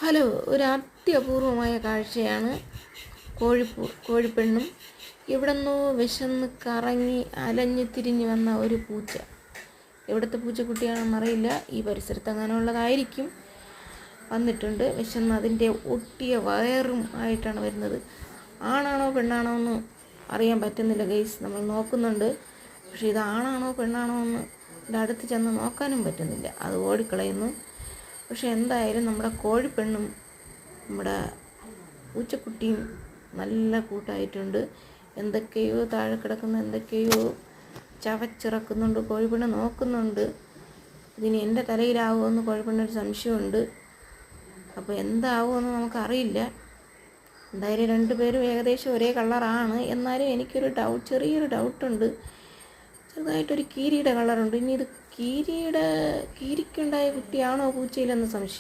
Hello, ഒരു അത്യപൂർവമായ കാഴ്ചയാണ് കോഴിപ്പെണ്ണും ഇവിടെ നിന്നോ വിശന്ന് കറങ്ങി അലഞ്ഞു തിരിഞ്ഞ് വന്ന ഒരു പൂച്ച. എവിടുത്തെ പൂച്ചക്കുട്ടിയാണെന്നറിയില്ല, ഈ പരിസരത്തെങ്ങാനുള്ളതായിരിക്കും. വന്നിട്ടുണ്ട്, വിശന്ന് അതിൻ്റെ ഒട്ടിയ വയറും ആയിട്ടാണ് വരുന്നത്. ആണാണോ പെണ്ണാണോ എന്ന് അറിയാൻ പറ്റുന്നില്ല ഗൈസ്, നമ്മൾ നോക്കുന്നുണ്ട്. പക്ഷേ ഇത് ആണാണോ പെണ്ണാണോ എന്ന് ഇതിൻ്റെ അടുത്ത് ചെന്ന് നോക്കാനും പറ്റുന്നില്ല, അത് ഓടിക്കളയുന്നു. പക്ഷെ എന്തായാലും നമ്മുടെ കോഴിപ്പെണ്ണും നമ്മുടെ പൂച്ചക്കുട്ടിയും നല്ല കൂട്ടായിട്ടുണ്ട്. എന്തൊക്കെയോ താഴെ കിടക്കുന്ന എന്തൊക്കെയോ ചവച്ചിറക്കുന്നുണ്ട്. കോഴിപ്പെണ്ണ് നോക്കുന്നുണ്ട്. ഇതിന് എൻ്റെ തലയിലാവുമെന്ന് കോഴിപ്പെണ്ണൊരു സംശയമുണ്ട്. അപ്പോൾ എന്താവുമെന്ന് നമുക്കറിയില്ല. എന്തായാലും രണ്ടുപേരും ഏകദേശം ഒരേ കളറാണ്. എന്നാലും എനിക്കൊരു ചെറിയൊരു ഡൗട്ടുണ്ട്. ചെറുതായിട്ടൊരു കീരിയുടെ കളറുണ്ട്. ഇനി ഇത് കീരിക്കുണ്ടായ കുട്ടിയാണോ പൂച്ചയിലെന്ന് സംശയം.